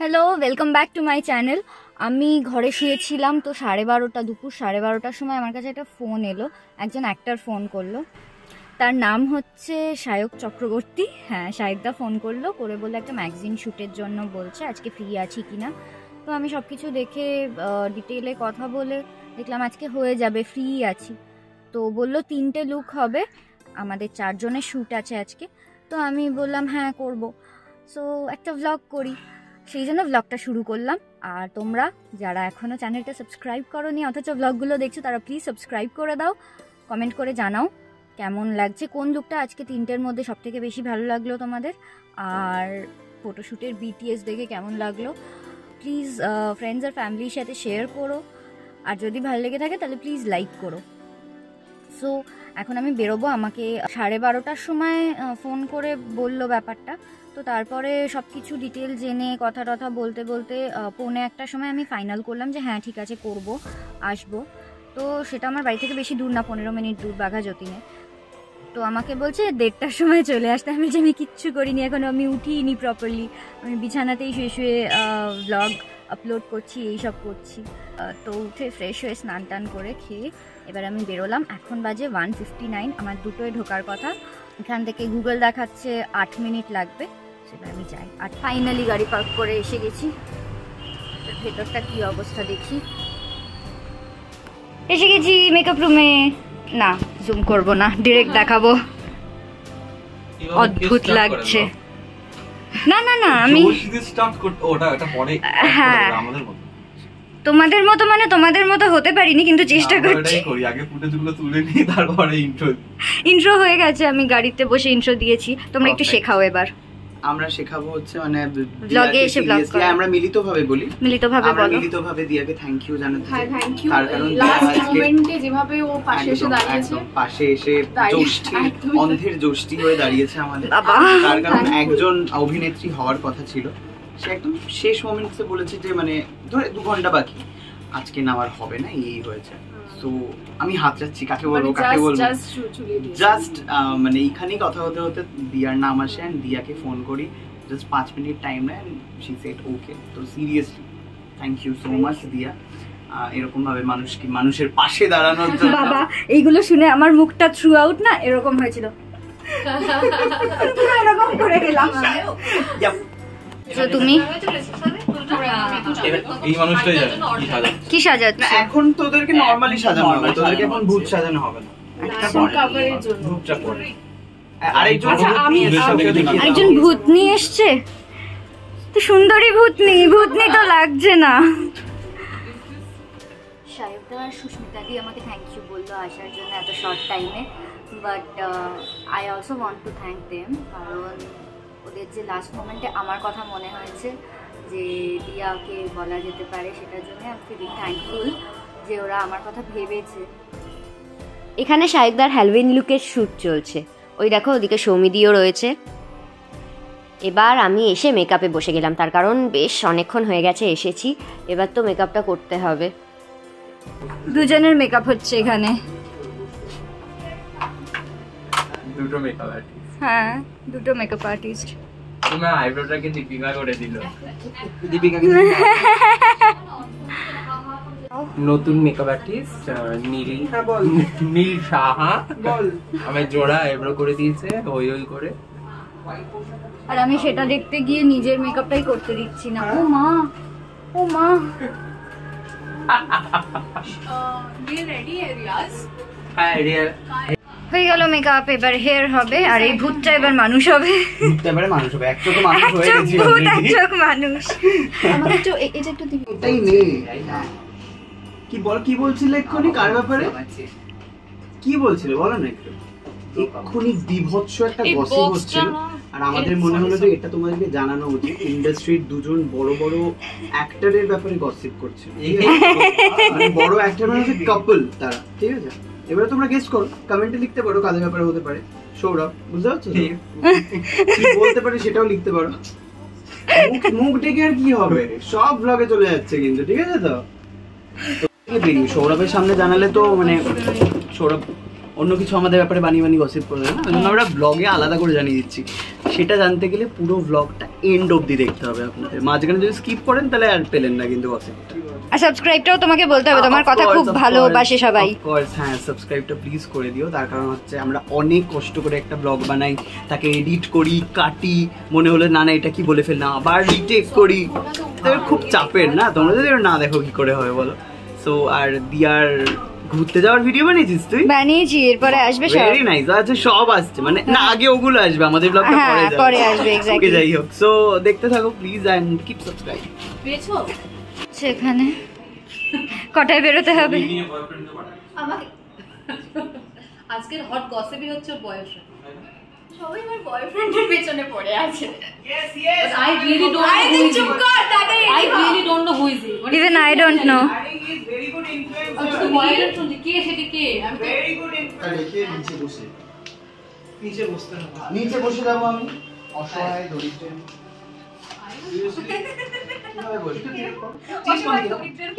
Hello, welcome back to my channel. আমি ঘরে শুয়েছিলাম তো দুপুর 12:30টার সময় আমার কাছে একটা ফোন এলো। একজন অ্যাক্টর ফোন করলো, তার নাম হচ্ছে সায়ক চক্রবর্তী। হ্যাঁ, সায়কদা ফোন করলো, করে বললো একটা ম্যাগাজিন শ্যুটের জন্য বলছে, আজকে ফ্রি আছি কি না। তো আমি সব কিছু দেখে ডিটেলে কথা বলে দেখলাম আজকে হয়ে যাবে, ফ্রি আছি। তো বললো 3টে লুক হবে, আমাদের 4 জনের শ্যুট আছে আজকে। তো আমি বললাম হ্যাঁ করব। সো একটা ভ্লগ করি, সেই জন্য ভ্লগটা শুরু করলাম। আর তোমরা যারা এখনও চ্যানেলটা সাবস্ক্রাইব করোনি অথচ ভ্লগগুলো দেখছো, তারা প্লিজ সাবস্ক্রাইব করে দাও, কমেন্ট করে জানাও কেমন লাগছে, কোন লুকটা আজকে 3টের মধ্যে সবথেকে বেশি ভালো লাগলো তোমাদের, আর ফটোশ্যুটের বিটিএস দেখে কেমন লাগলো। প্লিজ ফ্রেন্ডস আর ফ্যামিলির সাথে শেয়ার করো, আর যদি ভালো লেগে থাকে তাহলে প্লিজ লাইক করো। সো এখন আমি বেরোবো, আমাকে 12:30টার সময় ফোন করে বললো ব্যাপারটা। তো তারপরে সব কিছু ডিটেল জেনে কথা টথা বলতে বলতে 1:45টার সময় আমি ফাইনাল করলাম যে হ্যাঁ ঠিক আছে করব, আসবো। তো সেটা আমার বাড়ি থেকে বেশি দূর না, 15 মিনিট দূর, বাঘা যতীনে। তো আমাকে বলছে 1:30টার সময় চলে আসতে। আমি যে আমি কিচ্ছু করিনি, এখনও আমি উঠিনি প্রপারলি, আমি বিছানাতেই শুয়ে শুয়ে ভ্লগ আপলোড করছি, এইসব করছি। তো উঠে ফ্রেশ হয়ে স্নান টান করে খেয়ে এবার আমি বেরোলাম। এখন বাজে 1:59, আমার 2টোয় ঢোকার কথা। এখান থেকে গুগল দেখাচ্ছে 8 মিনিট লাগবে, সেটা আমি যাই। আর ফাইনালি গাড়ি পার্ক করে এসে গেছি। ভেতরটা কি অবস্থা দেখি। এসে গেছি মেকআপ রুমে। না, জুম করব না, ডিরেক্ট দেখাবো। অদ্ভুত লাগছে। না না না, আমি হ্যাঁ তোমাদের মতো, মানে তোমাদের মতো হতে পারিনি, কিন্তু চেষ্টা করছি। ইন্ট্রো হয়ে গেছে, আমি গাড়িতে বসে ইন্ট্রো দিয়েছি, তোমরা একটু শেখাও। এবার আমরা শেখাবো হচ্ছে মানে ব্লগে এসে ব্লগ করা। আমরা মিলিতভাবে বলি, মিলিতভাবে বলো। মিলিতভাবে দিয়াকে থ্যাংক ইউ জানাতে চাই। হ্যাঁ, থ্যাংক ইউ। তার কারণ লাস্ট মোমেন্টে যেভাবে ও পাশে এসে দাঁড়িয়েছে, পাশে এসে জোষ্ঠী, অন্ধের জোষ্ঠী হয়ে দাঁড়িয়েছে আমাদের। বাবা, তার কারণ একজন অভিনেত্রী হওয়ার কথা ছিল, সে একদম শেষ মোমেন্টে বলেছে যে মানে ধরে 2 ঘন্টা বাকি, আজকে নামার হবে না, এই হয়েছে। তো আমি হাত যাচ্ছি, কাকে বলবো কাকে বলবো, জাস্ট মানে এইখানেই কথা হতে হতে দিয়ার নাম আসে, এন্ড দিয়াকে ফোন করি, জাস্ট 5 মিনিট টাইম নেয়, এন্ড শি সেড ওকে। তো seriously thank you so much Diya, এরকম ভাবে মানুষের পাশে দাঁড়ানোর জন্য। বাবা, এইগুলো শুনে আমার মুখটা থ্রু আউট না এরকম হয়েছিল, এরকম করে গেলাম। তুমি এই মানুষটাই জানে কি সাজাচ্ছে। এখন তোদেরকে নরমালি সাজানো হবে, তোদেরকে এখন ভূত সাজানো হবে না। আরেকজন ভূত নিয়ে এসছে, তো সুন্দরী ভূতনি তো লাগছে না। সায়কদা আর সুস্মিতা দি আমাকে থ্যাংক ইউ বললো আসার জন্য এত শর্ট টাইমে, but I also want to thank them, কারণ ওদের যে লাস্ট মোমেন্টে আমার কথা মনে হয়েছে যে দিয়াকে বলা যেতে পারে, সেটার জন্য আমি ফিলিং থ্যাঙ্কফুল যে ওরা আমার কথা ভেবেছে। এখানে সায়কদার হ্যালোউইন লুকের শ্যুট চলছে, ওই দেখো ওদিকে সৌমিদিও রয়েছে। এবার আমি এসে মেকআপে বসে গেলাম, তার কারণ বেশ অনেকক্ষণ হয়ে গেছে এসেছি, এবার তো মেকআপটা করতে হবে। দুজনের মেকআপ হচ্ছে এখানে। দুটো মেকআপ আর্টিস্ট। হ্যাঁ, দুটো মেকআপ আর্টিস্ট। তোমার আইব্রোটাকে দীপিকা করে দিল। নতুন মেকআপ আর্টিস্ট নীল সাহা আমার জোড়া আইব্রো করে দিয়েছে, ওই করে। আর আমি সেটা দেখতে গিয়ে নিজের মেকআপটাই করতে দিচ্ছি না। ও মা, ও মা। হয়ে গেল মেকআপ, এবার হেয়ার হবে, আর এই ভূতটা এবার মানুষ হবে। এবারে মানুষ হবে, এক চোখ মানুষ হয়ে গেছি ভূত, এক চোখ মানুষ। আমাকে একটু এটা একটু দিবি। এটাই নেই। কি বলছিলে এক্ষুনি, কার ব্যাপারে কি বলছিলে বলো না একটু। এক্ষুনি বিভৎস একটা গসিপ হচ্ছিল, আর আমাদের মনে হলো যে এটা তোমাদেরকে জানানো উচিত। ইন্ডাস্ট্রির দুজন বড় বড় অ্যাক্টরের ব্যাপারে গসিপ করছে, মানে বড় অ্যাক্টর মানে হচ্ছে কাপল তারা, ঠিক আছে? এবারে তোমরা গেস করো, কমেন্টে লিখতে পারো কাদের ব্যাপারে হতে পারে। সৌরভ, বুঝতে পারছো কি বলতে পারে সেটাও লিখতে পারো। মুখ ডেকে আর কি হবে, সব ব্লগে চলে যাচ্ছে কিন্তু, ঠিক আছে? তো সৌরভের সামনে জানালে তো মানে সৌরভ অন্য কিছু আমাদের ব্যাপারে বানিয়ে বানিয়ে গসিপ করবে না, ওই জন্য আমরা ব্লগে আলাদা করে জানিয়ে দিচ্ছি। সেটা জানতে গেলে পুরো ব্লগটা এন্ড অবধি দেখতে হবে আপনাদের। মাঝখানে যদি স্কিপ করেন তাহলে আর পেলেন না কিন্তু গসিপটা। আর সাবস্ক্রাইবটাও তোমাকে বলতে হবে, তোমার কথা খুব ভালোবাসে সবাই। অফকোর্স হ্যাঁ, সাবস্ক্রাইবটা প্লিজ করে দিও। তার কারণ হচ্ছে আমরা অনেক কষ্ট করে একটা ব্লগ বানাই, তাকে এডিট করি, কাটি, মনে হলো না না এটা কি বলে ফেললাম, আবার রিটেক করি, খুব চাপের না? তোমরা যদি না দেখো কি করে হবে বলো? সো আর দিয়ার ঘুরতে যাওয়ার ভিডিও বানিয়েছিস তুই? বানিয়েছি, এরপরে আসবে সব। ভেরি নাইস, আচ্ছা সব আসছে মানে না, আগে ওগুলো আসবে, আমাদের ব্লগটা পরে আসবে। এক্স্যাক্টলি। ওকে, যাই হোক, সো দেখতে থাকো প্লিজ এন্ড কিপ সাবস্ক্রাইব। পেয়েছো? সেখানে কটায় বেরোতে হবে? আমাকে আজকের হট গসিপই হচ্ছে বয়ফ্রেন্ড। সবাই আমার বয়ফ্রেন্ডের পেছনে পড়ে আছে। Yes, yes. But I really don't know. I really don't know who is he. Even I don't know. I think he's very good influencer. আচ্ছা, বয়ফ্রেন্ড শুনছি কে সেটা কে? আমি তো Very good influencer. রেখে নিচে বসে, নিচে বসতে হবে। নিচে বসে যাবো আমি, অসহায় দরিদ্র। কিভাবে বসবো? অসহায় দরিদ্রের-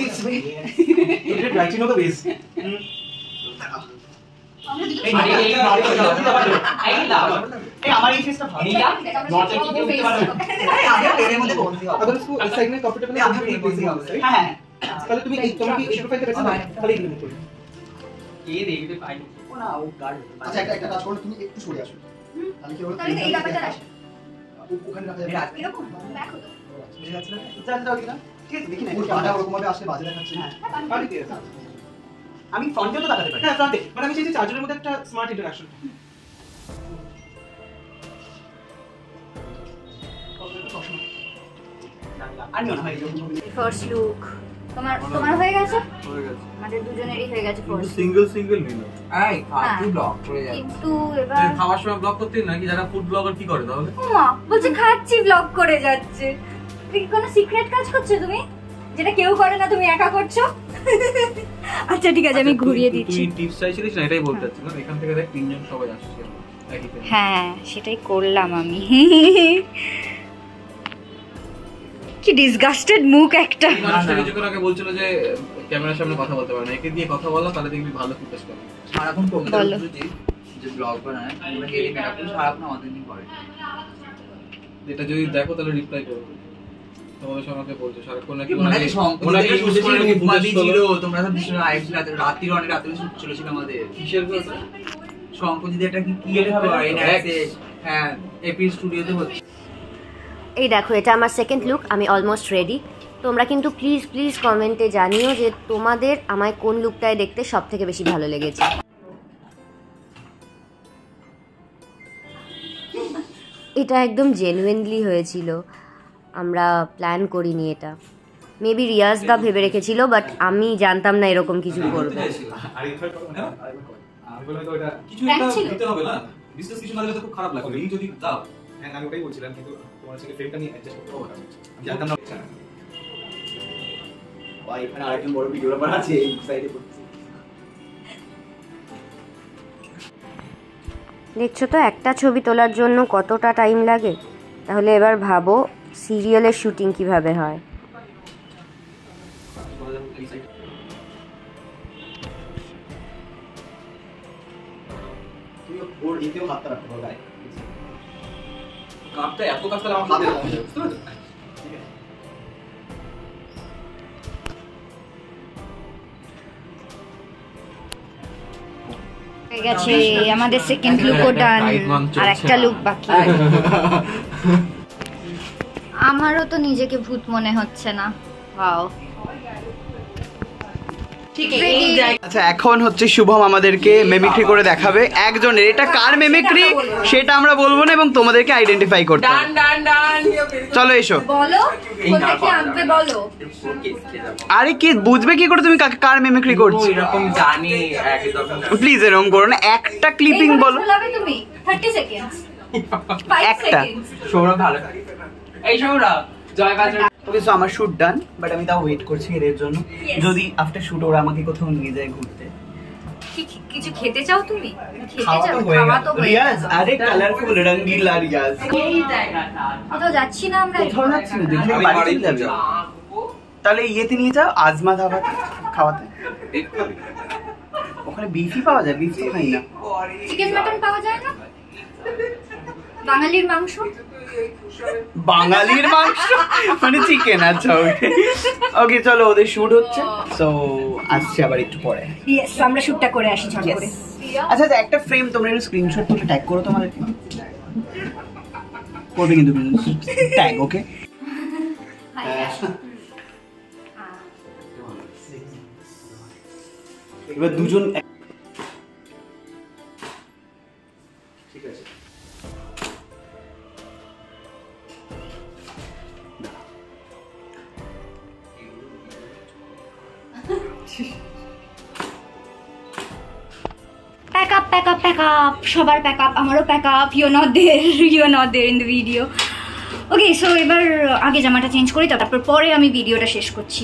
This way. You did right, you know the ways. আমার এই ফেসটা ভালো। अगर उसको इस साइड में कंफर्टेबल है, आप ये बेसिक हाउस है। हां তাহলে তুমি এই তোমার কি এই প্রোফাইলটা বেছে নাও, তাহলে এগুলো করো। কে দেখতে পাই ও না, ও গার্ড। আচ্ছা একটা কাজ করো, তুমি একটু সরে আসো, তাহলে কি হবে? তাহলে এই ব্যাপারটা আসে। ওখানে রাখা যাবে। এরকম দেখো তো। বুঝে যাচ্ছে না? চাল দাও কিনা? ঠিক আছে, দেখি না। ওর পাটা ওরকম ভাবে আসলে বাজে দেখাচ্ছে। হ্যাঁ, বাড়িতে আছে। আমি ফ্রন্টেও তো তাকাতে পারি। হ্যাঁ ফ্রন্টে, মানে আমি চাইছি চার্জারের মধ্যে একটা স্মার্ট ইন্টারঅ্যাকশন। আর না ভাই, ফার্স্ট লুক তোমার হয়ে গেছে? আমাদের দুজনেরই হয়ে গেছে ফার্স্ট। সিঙ্গেল নিল। এই তুই ব্লগ করে যাচ্ছিস কিন্তু এবার খাওয়ার সময় ব্লগ করতে নাকি যারা ফুড ব্লগার কি করে তাহলে? ওমা বলছে খাচ্ছি ব্লগ করে যাচ্ছে। তুমি কি কোনো সিক্রেট কাজ করছো তুমি, যেটা কেউ করে না, তুমি একা করছো? আচ্ছা ঠিক আছে, আমি ঘুরিয়ে দিচ্ছি। তুই টিপস চাইছিলিস না, এটাই বলতে চাচ্ছিলাম। এখান থেকে দেখ তিনজন সবাই আসছে একই টাইমে। হ্যাঁ সেটাই করলাম আমি। কি ডিসগাস্টেড মুখ একটা। এই মানুষটা কিছুক্ষণ আগে বলছিল যে ক্যামেরার সামনে কথা বলতে পারে না, একে দিয়ে কথা বলা তাহলে দেখবি ভালো ফুটেজ পাবে। সারাক্ষণ বলো। যে ব্লগ বানায় আমরা হেরি মেকআপ করে সারাক্ষণ আমাদের নিয়ে করে। এটা যদি দেখো তাহলে রিপ্লাই করো। তোমাদের সঙ্গে বলছো সারাক্ষণ নাকি মনে হয় ওনাকে ইউজ করে নাকি উপাধি ফুটেজ ছিল, তোমরা সব ভীষণ আইছিল, রাত্রির অনেক রাত্রে চলেছিল আমাদের। কিসের কথা? শঙ্করজি একটা কি ক্রিয়েট হবে হ্যাঁ এপি স্টুডিওতে হচ্ছে। এই দেখো, এটা আমার সেকেন্ড লুক, আমি অলমোস্ট রেডি। তোমরা কিন্তু প্লিজ প্লিজ কমেন্টে জানিও যে তোমাদের আমায় কোন লুকটায় দেখতে সব থেকে বেশি ভালো লেগেছে। এটা একদম জেনুইনলি হয়েছিল, আমরা প্ল্যান করিনি এটা। মেবি রিয়াজ দা ভেবে রেখেছিল, বাট আমি জানতাম না এরকম কিছু করবে। কিছু একটা দিতে হবে না, বিশেষ কিছু না দিলে তো খুব খারাপ লাগবে। এই যদি দাও, হ্যাঁ আমি ওটাই বলছিলাম, কিন্তু তোমার সাথে ফ্রেমটা নিয়ে অ্যাডজাস্ট করতে হবে। আমি জানতাম না। ভাই এখানে আরেকজন বড় ভিডিওগ্রাফার আছে, এই সাইডে করছে। দেখছো তো একটা ছবি তোলার জন্য কতটা টাইম লাগে। তাহলে এবার ভাবো সিরিয়ালের শুটিং কিভাবে হয়। তুমি ওর এতেও হাতটা রাখো গায়ে। কাপটা এত কাজ তাহলে আমার হাতে লাগবে, বুঝতে পারছো? হয়ে গেছে আমাদের সেকেন্ড লুকও ডান, আর একটা লুক বাকি। আমারও তো নিজেকে ভূত মনে হচ্ছে না। ওয়াও, আচ্ছা এখন হচ্ছে শুভম আমাদেরকে মেমিক্রি করে দেখাবে একজনের। এটা কার মেমিক্রি সেটা আমরা বলবো না এবং তোমাদেরকে আইডেন্টিফাই করতে হবে। চলো এসো। বলো কোথায় কি আঁকবে বলো। আরে কি বুঝবে কি করে তুমি কার মেমিক্রি করছো? এরকম জানি একদম প্লিজ এরকম করো না, একটা ক্লিপিং বলো। বলাবে তুমি 30 সেকেন্ডস 5 একটা। সেকেন্ডস। সৌরভ ভালো। এই সৌরভ জয় বাজার। ওকে সো আমার শুট ডান, বাট আমি তাও ওয়েট করছি এর জন্য, যদি আফটার শুট ওরা আমাকে কোথাও নিয়ে যায় ঘুরতে। কিছু খেতে চাও তুমি? খেতে খাওয়া চাও? তো হয়ে খাওয়া গেছে। তো হয়ে রিয়াজ গেছে। আরে কালারফুল রঙ্গিলা রিয়াজ। এই জায়গাটা কোথাও যাচ্ছি না আমরা। কোথাও যাচ্ছি না, দেখি আমি বাড়ি বাড়ি চলে যাবে। যাবো। তাহলে ইয়েতে নিয়ে যাও আজমা ধাবাতে খাওয়াতে। ওখানে বিফই পাওয়া যায়, বিফ তো খাই না। চিকেন মাটন পাওয়া যায় না? বাঙালির মাংস, বাঙালির মাংস মানে চিকেন। আচ্ছা ওকে ওকে, চলো ওদের শুট হচ্ছে, সো আসছে আবার একটু পরে। ইয়েস, আমরা শুটটা করে আসি ঝট করে। আচ্ছা আচ্ছা, একটা ফ্রেম তোমরা একটু স্ক্রিনশট তুলে ট্যাগ করো তোমাদেরকে, করবে কিন্তু ট্যাগ, ওকে? এবার দুজন ঠিক আছে। প্যাক আপ, সবার প্যাক আপ, আমারও pack up. You not there in the video. Okay, so এবার আগে জামাটা চেঞ্জ করি, তারপর পরে আমি ভিডিওটা শেষ করছি।